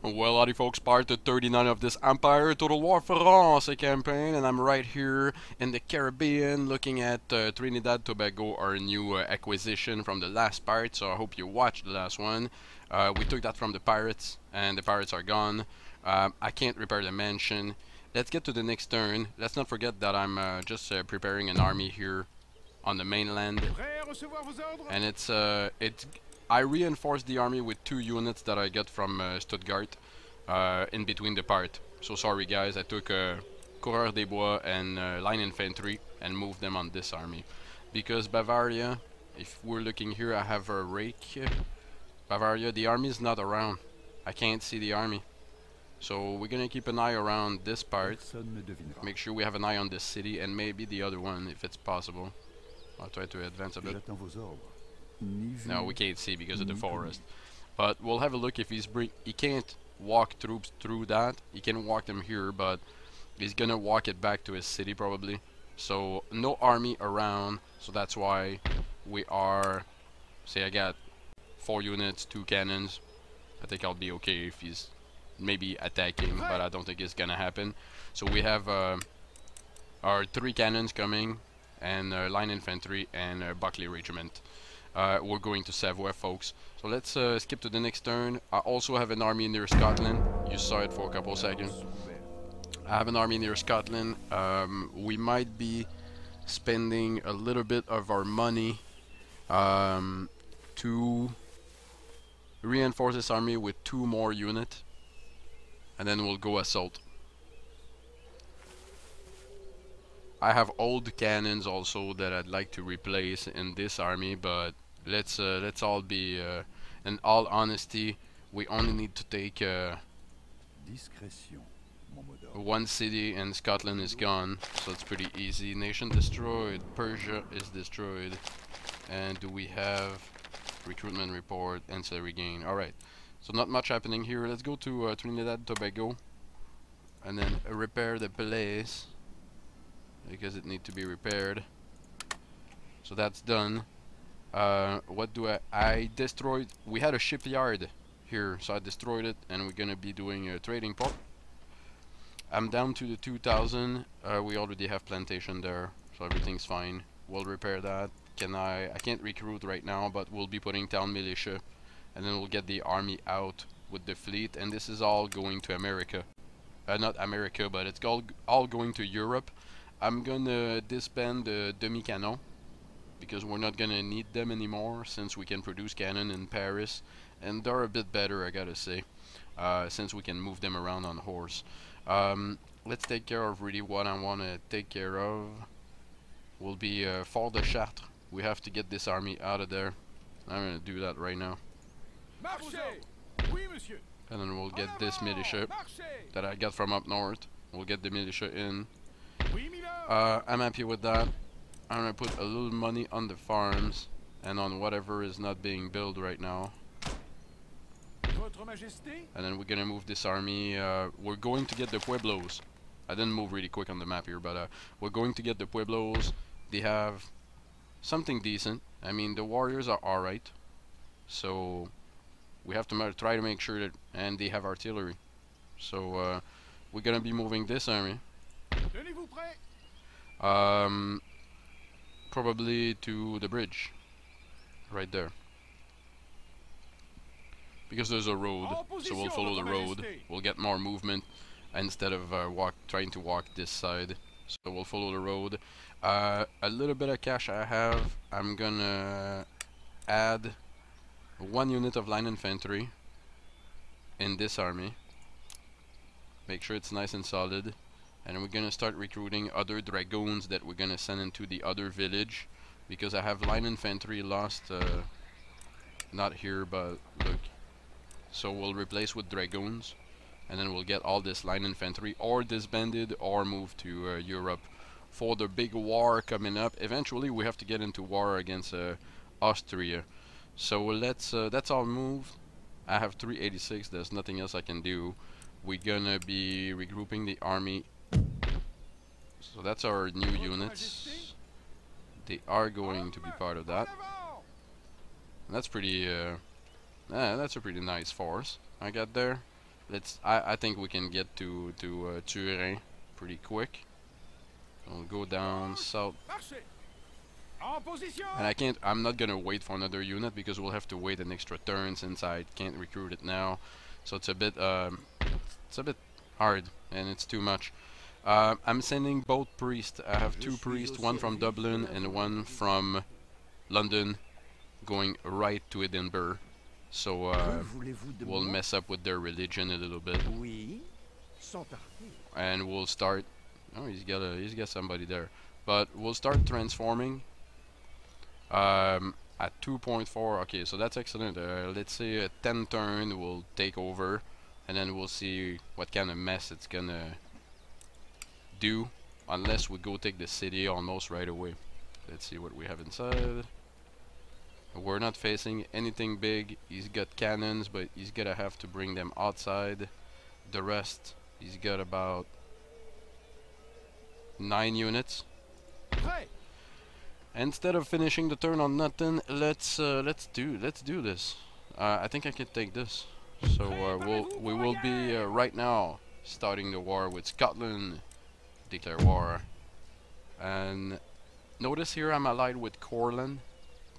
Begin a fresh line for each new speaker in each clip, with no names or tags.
Well, howdy folks, part 39 of this Empire Total War France campaign, and I'm right here in the Caribbean looking at Trinidad Tobago, our new acquisition from the last part, so I hope you watched the last one. We took that from the pirates, and the pirates are gone. I can't repair the mansion. Let's get to the next turn. Let's not forget that I'm just preparing an army here on the mainland, and I reinforced the army with 2 units that I got from Stuttgart in between the part. So sorry guys, I took Coureur des Bois and Line Infantry and moved them on this army. Because Bavaria, if we're looking here, I have a rake. Bavaria, the army is not around. I can't see the army. So we're gonna keep an eye around this part. Make sure we have an eye on this city and maybe the other one if it's possible. I'll try to advance a bit. No, we can't see because of the forest. But we'll have a look if he can't walk troops through that. He can walk them here, but he's gonna walk it back to his city probably. So no army around, so that's why we are, say I got 4 units, 2 cannons. I think I'll be okay if he's maybe attacking, but I don't think it's gonna happen. So we have our 3 cannons coming, and line infantry and Buckley regiment. We're going to Savoy, folks. So let's skip to the next turn. I also have an army near Scotland. You saw it for a couple seconds. I have an army near Scotland. We might be spending a little bit of our money to reinforce this army with 2 more units, and then we'll go assault. I have old cannons also that I'd like to replace in this army, but let's all be in all honesty, we only need to take 1 city, and Scotland is gone, so it's pretty easy. Nation destroyed, Persia is destroyed, and do we have recruitment report, ancillary gain? Alright, so not much happening here. Let's go to Trinidad Tobago and then repair the place, because it needs to be repaired. So that's done. What do I destroyed? We had a shipyard here, so I destroyed it, and we're gonna be doing a trading port. I'm down to the 2000. We already have plantation there, so everything's fine. We'll repair that. I can't recruit right now, but we'll be putting town militia, and then we'll get the army out with the fleet, and this is all going to America. Not America, but it's all going to Europe. I'm gonna disband the demi-canon because we're not gonna need them anymore, since we can produce cannon in Paris, and they're a bit better, I gotta say, since we can move them around on horse. Let's take care of really what I want to take care of. Will be Fort de Chartres. We have to get this army out of there. I'm gonna do that right now. And then we'll get this militia that I got from up north. We'll get the militia in. I'm happy with that. I'm gonna put a little money on the farms and on whatever is not being built right now. And then we're gonna move this army. We're going to get the Pueblos. I didn't move really quick on the map here, but we're going to get the Pueblos. They have something decent. I mean, the warriors are alright, so we have to try to make sure that, and they have artillery. So we're gonna be moving this army. Probably to the bridge, right there, because there's a road, so we'll follow the road. We'll get more movement instead of trying to walk this side. So we'll follow the road. A little bit of cash I have, I'm gonna add 1 unit of line infantry in this army. Make sure it's nice and solid. And we're gonna start recruiting other dragoons that we're gonna send into the other village, because I have line infantry lost, not here, but look. So we'll replace with dragoons, and then we'll get all this line infantry or disbanded or moved to Europe for the big war coming up. Eventually we have to get into war against Austria. So that's all moved. I have 386, there's nothing else I can do. We're gonna be regrouping the army. So that's our new units. They are going to be part of that. And that's pretty that's a pretty nice force I got there. I think we can get to Turin pretty quick. We'll go down south. And I'm not gonna wait for another unit because we'll have to wait an extra turn since I can't recruit it now. So it's a bit hard and it's too much. I'm sending both priests. I have two priests, one from Dublin and one from London, going right to Edinburgh. So we'll mess up with their religion a little bit. And we'll start. Oh, he's got somebody there. But we'll start transforming. At 2.4, okay, so that's excellent. Let's say a 10 turn will take over, and then we'll see what kind of mess it's gonna do, unless we go take the city almost right away. Let's see what we have inside. We're not facing anything big. He's got cannons, but he's gonna have to bring them outside. The rest, he's got about 9 units. Instead of finishing the turn on nothing, let's do this. I think I can take this. So we will be right now starting the war with Scotland. Declare war. And notice here I'm allied with Corlin.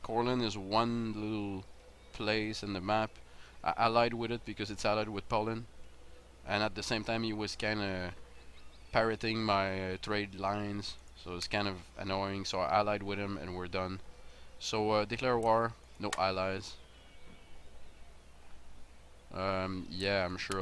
Corlin is one little place in the map. I allied with it because it's allied with Poland, and at the same time he was kind of parroting my trade lines. So it's kind of annoying, so I allied with him and we're done. So declare war, no allies. Yeah, I'm sure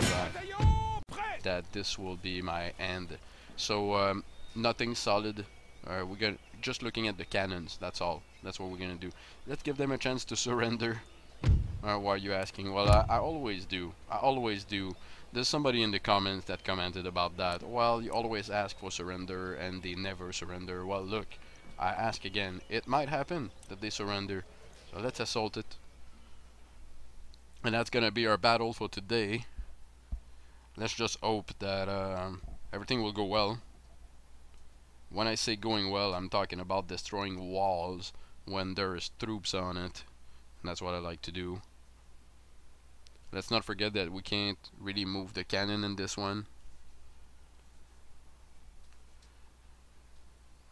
that this will be my end. So nothing solid. We're gonna just looking at the cannons. That's all. That's what we're gonna do. Let's give them a chance to surrender. Why are you asking? Well, I always do. I always do. There's somebody in the comments that commented about that. Well, you always ask for surrender and they never surrender. Well, look, I ask again. It might happen that they surrender. So let's assault it. And that's gonna be our battle for today. Let's just hope that everything will go well. When I say going well, I'm talking about destroying walls when there's troops on it. And that's what I like to do. Let's not forget that we can't really move the cannon in this one.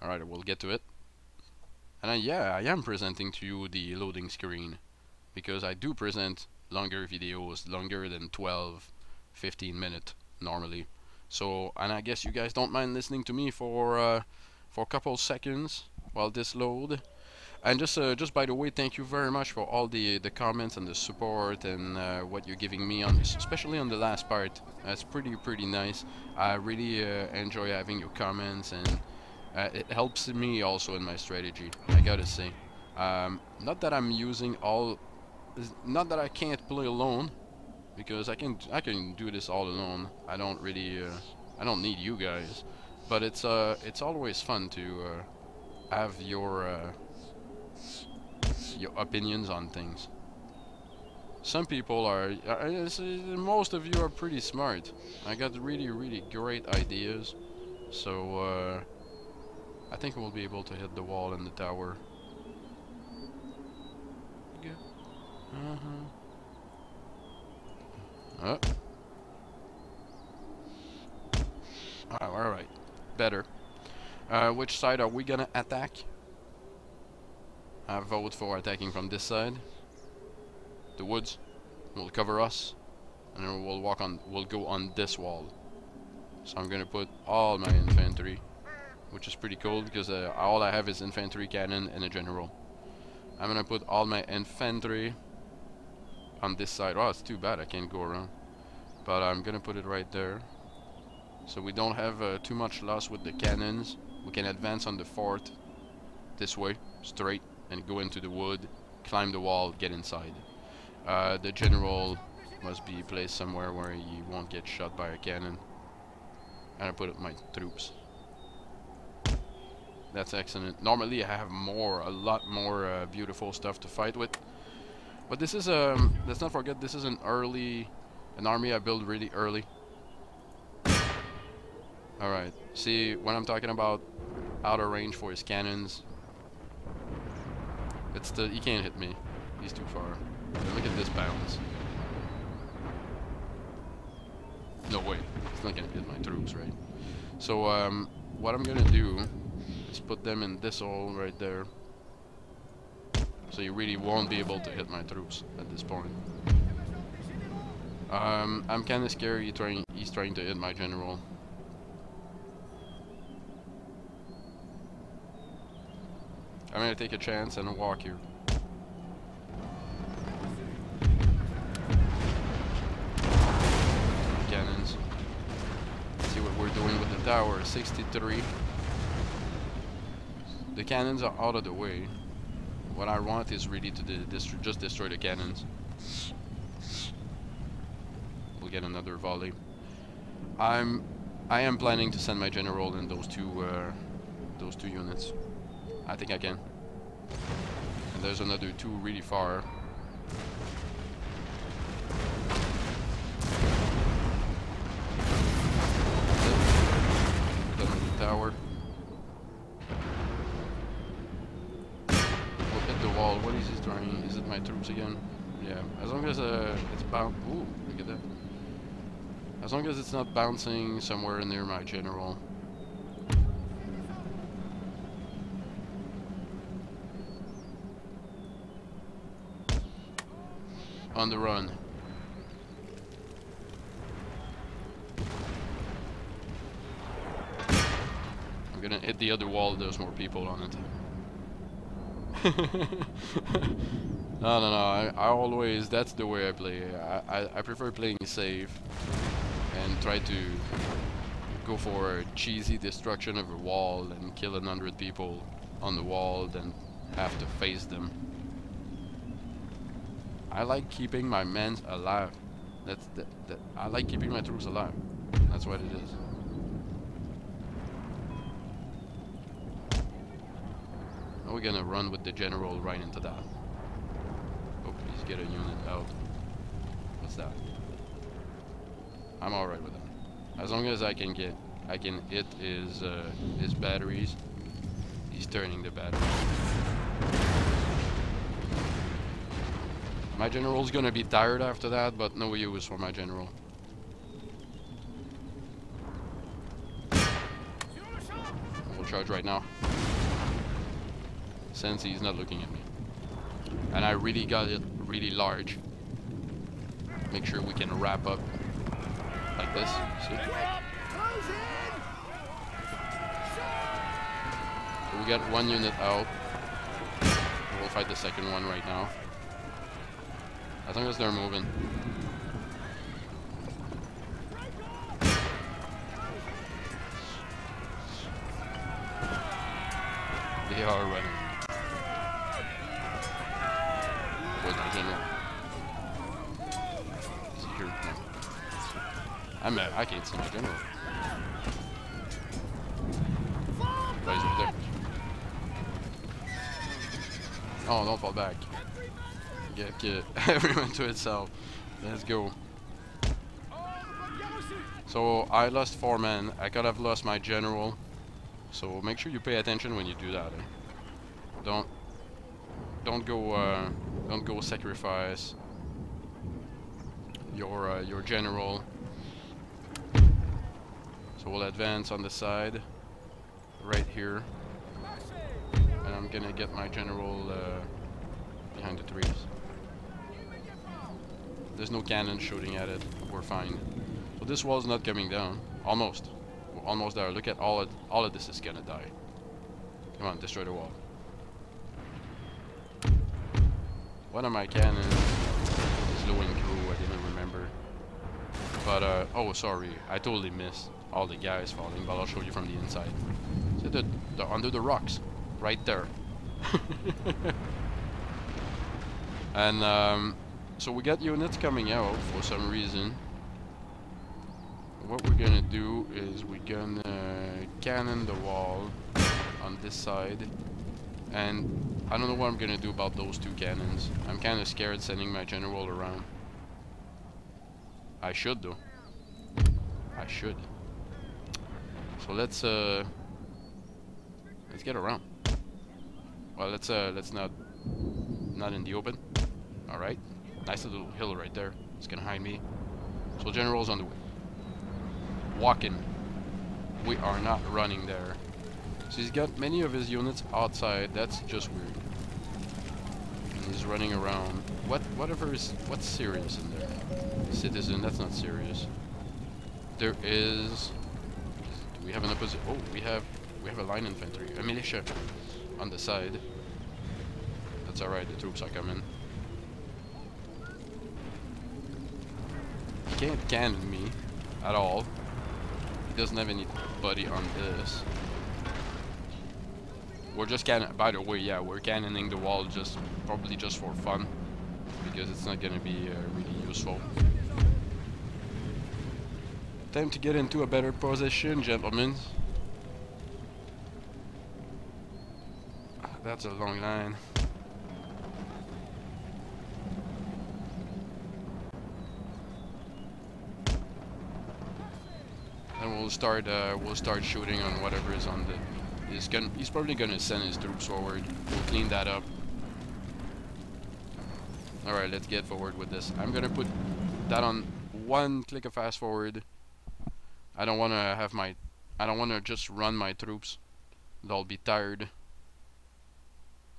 Alright, we'll get to it. And yeah, I am presenting to you the loading screen, because I do present longer videos, longer than 12-15 minutes normally. So, and I guess you guys don't mind listening to me for a couple seconds while this load. And just by the way, thank you very much for all the comments and the support and what you're giving me on this, especially on the last part. It's pretty nice. I really enjoy having your comments, and it helps me also in my strategy, I gotta say. Not that I'm using all, not that I can't play alone, because I can do this all alone. I don't really I don't need you guys, but it's always fun to have your opinions on things. Some people are, most of you are pretty smart. I got really great ideas, so I think we'll be able to hit the wall and the tower. Okay. Alright, better. Which side are we gonna attack? I vote for attacking from this side. The woods will cover us, and then we'll go on this wall. So I'm gonna put all my infantry, which is pretty cool because all I have is infantry, cannon, and a general. I'm gonna put all my infantry on this side. Oh, it's too bad I can't go around, but I'm gonna put it right there, so we don't have too much loss with the cannons. We can advance on the fort this way, straight, and go into the wood, climb the wall, get inside. The general must be placed somewhere where he won't get shot by a cannon. And I put up my troops. That's excellent. Normally I have a lot more beautiful stuff to fight with, but this is let's not forget, this is an army I build really early. Alright, see, when I'm talking about outer range for his cannons, he can't hit me. He's too far. Look at this bounce. troops, right? So what I'm gonna do is put them in this hole right there. So you really won't be able to hit my troops at this point. I'm kind of scared he's trying to hit my general. I'm gonna take a chance and walk here. Cannons. Let's see what we're doing with the tower. 63. The cannons are out of the way. What I want is really to just destroy the cannons. We'll get another volley. I am planning to send my general in those two units. I think I can. And there's another two really far. Done with the tower. We'll hit the wall. What is he trying? Is it my troops again? Yeah. As long as it's bound. Ooh, look at that. As long as it's not bouncing somewhere near my general. On the run. I'm gonna hit the other wall, there's more people on it. No, I always, that's the way I play. I prefer playing safe and try to go for a cheesy destruction of a wall and kill 100 people on the wall, then have to face them. I like keeping my men alive. I like keeping my troops alive. That's what it is. Now we're gonna run with the general right into that. Oh, please get a unit out. What's that? I'm alright with that. As long as I can hit his batteries. He's turning the batteries. My general's gonna be tired after that, but no use for my general. We'll charge right now. Since he's not looking at me. And I really got it really large. Make sure we can wrap up like this. See? So we got one unit out. We'll fight the second one right now. As long as they're moving. They are running. Where's my general? Is he here? No. I can't see my general. But he's right there. Oh, don't fall back. Get everyone to itself. Let's go. So I lost 4 men. I could have lost my general. So make sure you pay attention when you do that. Eh? Don't go sacrifice your general. So we'll advance on the side, right here, and I'm gonna get my general behind the trees. There's no cannon shooting at it. We're fine. So this wall's not coming down. Almost. We're almost there. Look at all of this is gonna die. Come on, destroy the wall. One of my cannons is low in crew. I didn't remember. But oh, sorry. I totally missed all the guys falling. But I'll show you from the inside. See they're under the rocks, right there. And so we got units coming out for some reason. What we're gonna do is we're gonna cannon the wall on this side, and I don't know what I'm gonna do about those 2 cannons. I'm kind of scared sending my general around. I should though. I should. So let's get around. Well, let's not in the open. All right. Nice little hill right there. It's gonna hide me. So general's on the way. Walking. we are not running there. So he's got many of his units outside. That's just weird. And he's running around. What's serious in there? Citizen, that's not serious. There is. Do we have an opposite? Oh, we have a line infantry, a militia on the side. That's alright. The troops are coming. He can't cannon me at all. He doesn't have anybody on this. We're just by the way, yeah, we're cannoning the wall probably just for fun, because it's not gonna be really useful. Time to get into a better position, gentlemen. That's a long line. And we'll start shooting on whatever is on the. He's probably gonna send his troops forward. We'll clean that up. Alright, let's get forward with this. I'm gonna put that on one click of fast forward. I don't wanna just run my troops. They'll be tired.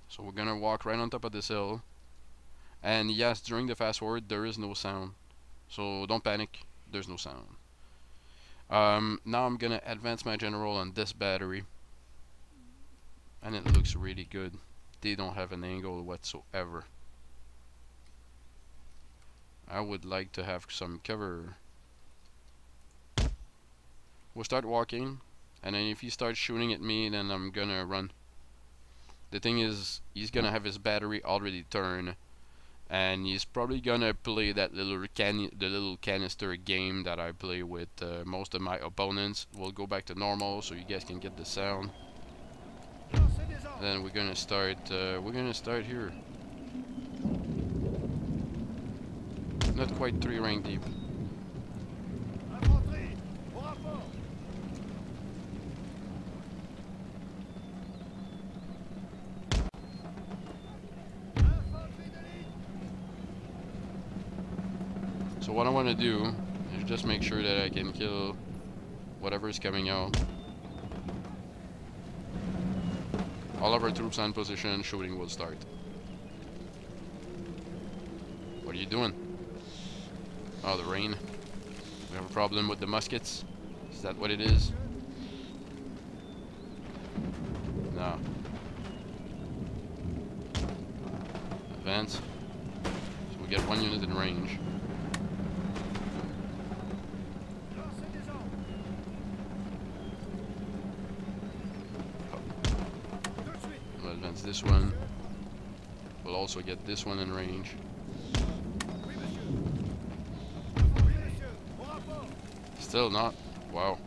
So we're gonna walk right on top of this hill. And yes, during the fast forward there is no sound. So don't panic, there's no sound. Now I'm gonna advance my general on this battery. And it looks really good. They don't have an angle whatsoever. I would like to have some cover. We'll start walking, and then if he starts shooting at me, then I'm gonna run. The thing is, he's gonna have his battery already turned, and he's probably gonna play that the little canister game that I play with most of my opponents. We'll go back to normal so you guys can get the sound. Then we're gonna start here. Not quite 3 rank deep. So what I want to do is just make sure that I can kill whatever is coming out. All of our troops on position, shooting will start. What are you doing? Oh, the rain. We have a problem with the muskets. Is that what it is? No. Advance. So we get 1 unit in range. We'll advance this one. We'll also get this one in range. Still not. Wow.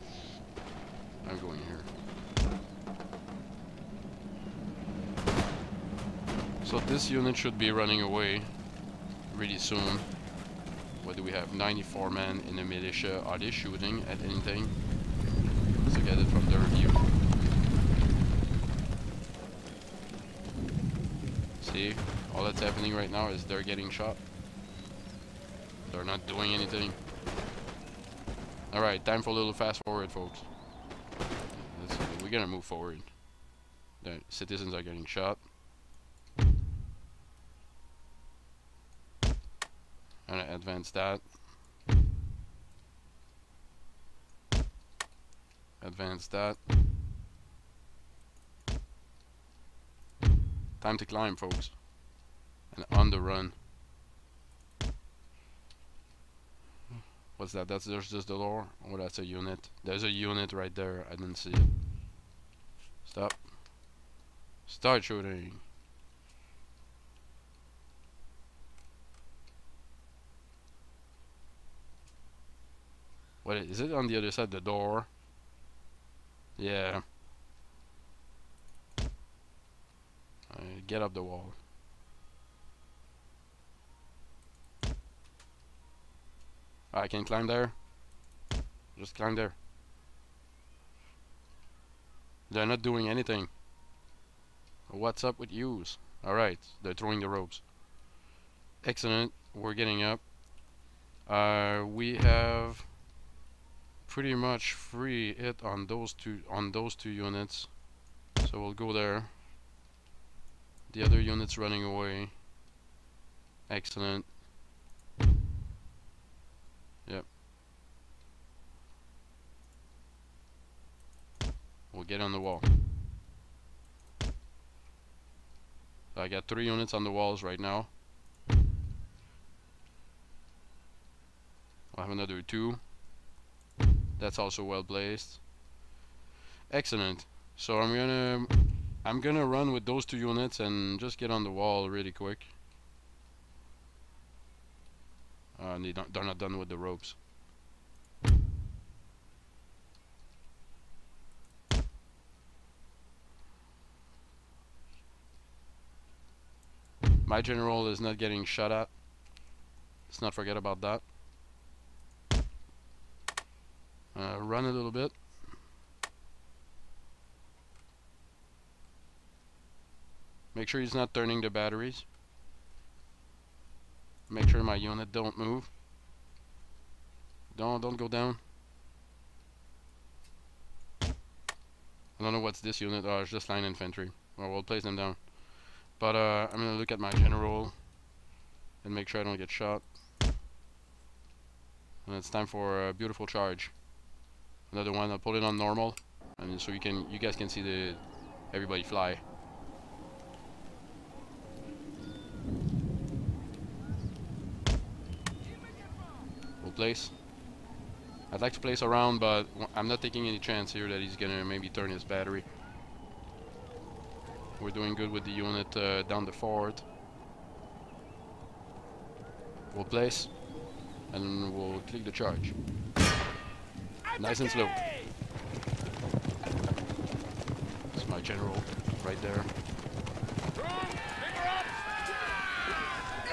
I'm going here. So this unit should be running away really soon. What do we have? 94 men in the militia. Are they shooting at anything? Let's look at it from their view. See? All that's happening right now is they're getting shot. They're not doing anything. Alright, time for a little fast forward, folks. We're gonna move forward. The citizens are getting shot. I'm gonna advance that. Advance that. Time to climb, folks. And on the run. What's that? There's just the door. Oh, that's a unit. There's a unit right there. I didn't see it. Stop. Start shooting. What is it on the other side? The door? Yeah. Get up the wall. I can climb there. Just climb there. They're not doing anything. What's up with yous? Alright, they're throwing the ropes. Excellent. We're getting up. We have pretty much free hit on those two units. So we'll go there. The other unit's running away. Excellent. Yep. We'll get on the wall. So I got 3 units on the walls right now. I'll have another 2. That's also well placed. Excellent. So I'm gonna run with those 2 units and just get on the wall really quick. They're not done with the ropes. My general is not getting shot at. Let's not forget about that. Run a little bit. Make sure he's not turning the batteries. Make sure my unit don't move. Don't go down. I don't know what's this unit. Oh, it's just line infantry. Well, we'll place them down. But I'm gonna look at my general and make sure I don't get shot. And it's time for a beautiful charge. Another one. I'll put it on normal, and so you guys can see everybody fly. We'll place. I'd like to place around, but I'm not taking any chance here that he's gonna maybe turn his battery. We're doing good with the unit down the fort. We'll place, and we'll click the charge. Nice and slow. That's my general right there.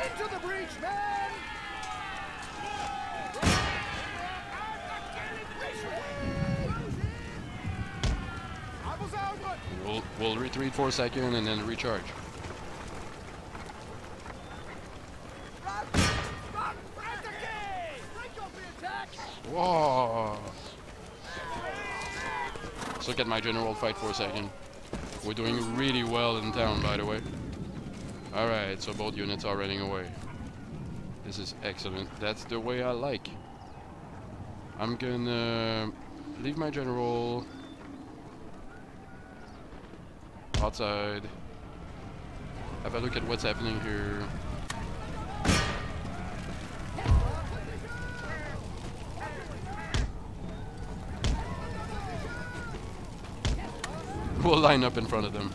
Into the breach, man!
We'll retreat for a second and then recharge. Whoa! Let's look at my general fight for a second. We're doing really well in town, by the way. Alright, so both units are running away. This is excellent. That's the way I like. I'm gonna leave my general outside. Have a look at what's happening here. We'll line up in front of them.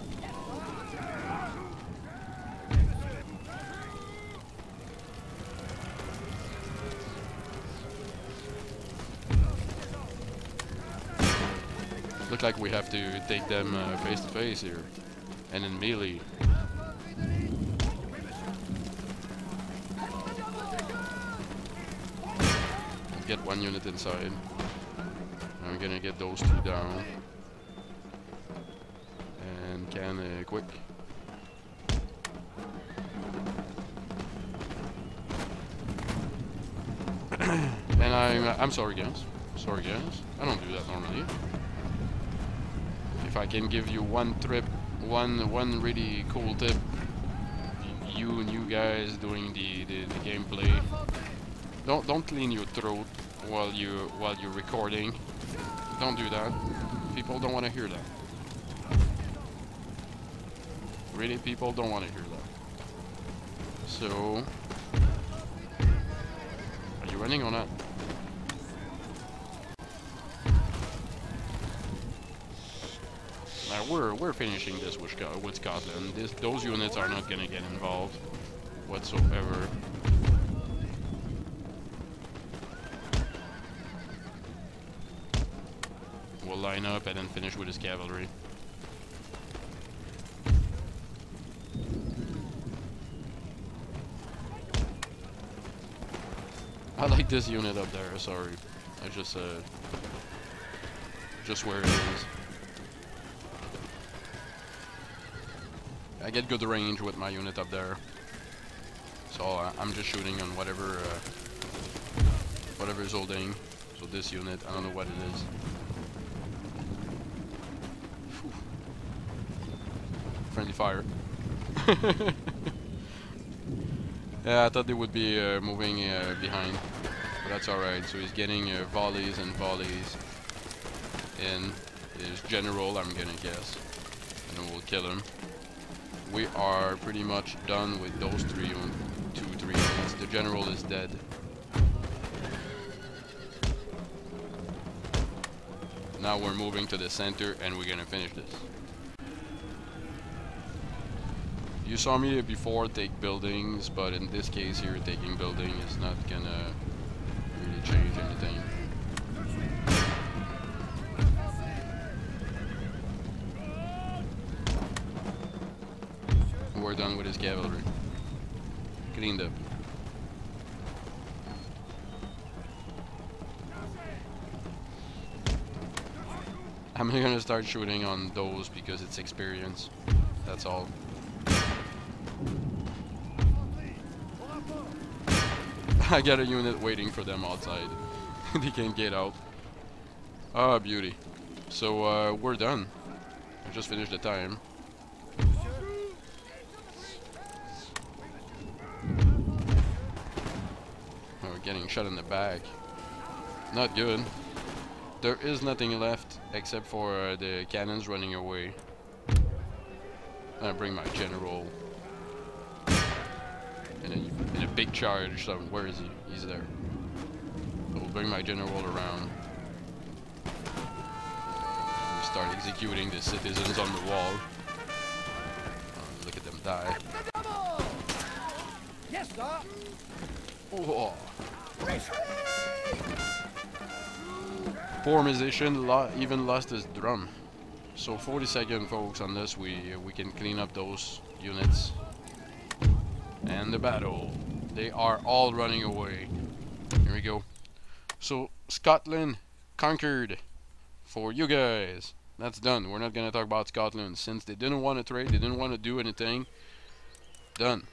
Look like we have to take them face to face here, and in melee. Let's get 1 unit inside. I'm gonna get those 2 down. And can quick. And I'm sorry guys. Sorry guys. I don't do that normally. If I can give you one really cool tip, you new guys doing the gameplay, don't clean your throat while you're recording. Don't do that. People don't want to hear that. Really, people don't want to hear that. So, are you running or not? Now we're finishing this with Scotland. Those units are not gonna get involved whatsoever. We'll line up and then finish with his cavalry. I like this unit up there, sorry. I just where it is. I get good range with my unit up there. So I'm just shooting on whatever is holding. So this unit. I don't know what it is. Whew. Friendly fire. Yeah, I thought they would be moving behind, but that's alright. So he's getting volleys and volleys in his general, I'm gonna guess, and then we'll kill him. We are pretty much done with those three units. The general is dead. Now we're moving to the center and we're gonna finish this. You saw me before take buildings, but in this case here, taking building is not gonna really change anything. We're done with his cavalry. Cleaned up. I'm gonna start shooting on those because it's experience. That's all. I got a unit waiting for them outside. They can't get out. Ah, beauty. So, we're done. We just finished the time. Oh, we're getting shot in the back. Not good. There is nothing left except for the cannons running away. I bring my general. In a big charge. So where is he? He's there. So we'll bring my general around. We start executing the citizens on the wall. Look at them die.
Yes, sir.
Oh. Poor musician even lost his drum. So 40 seconds, folks, on this. We can clean up those units. And the battle. They are all running away. Here we go. So Scotland conquered for you guys. That's done. We're not gonna talk about Scotland since they didn't want to trade. They didn't want to do anything. Done.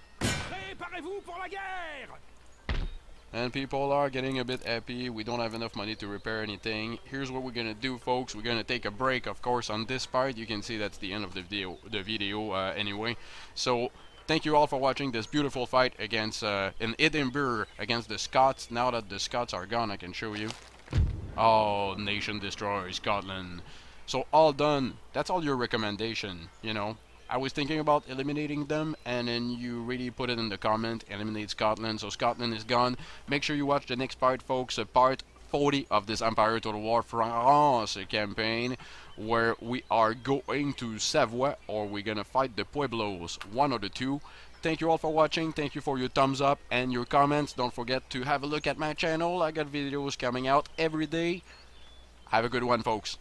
And people are getting a bit happy. We don't have enough money to repair anything. Here's what we're gonna do, folks. We're gonna take a break, of course, on this part. You can see that's the end of the video anyway. So thank you all for watching this beautiful fight against in Edinburgh against the Scots. Now that the Scots are gone, I can show you. Oh, nation destroys Scotland. So all done. That's all your recommendation, you know. I was thinking about eliminating them, and then you really put it in the comment, eliminate Scotland. So Scotland is gone. Make sure you watch the next part, folks. Part 40 of this Empire Total War France campaign, where we are going to Savoie, or we're gonna fight the Pueblos, one or the two. Thank you all for watching. Thank you for your thumbs up and your comments. Don't forget to have a look at my channel. I got videos coming out every day. Have a good one, folks.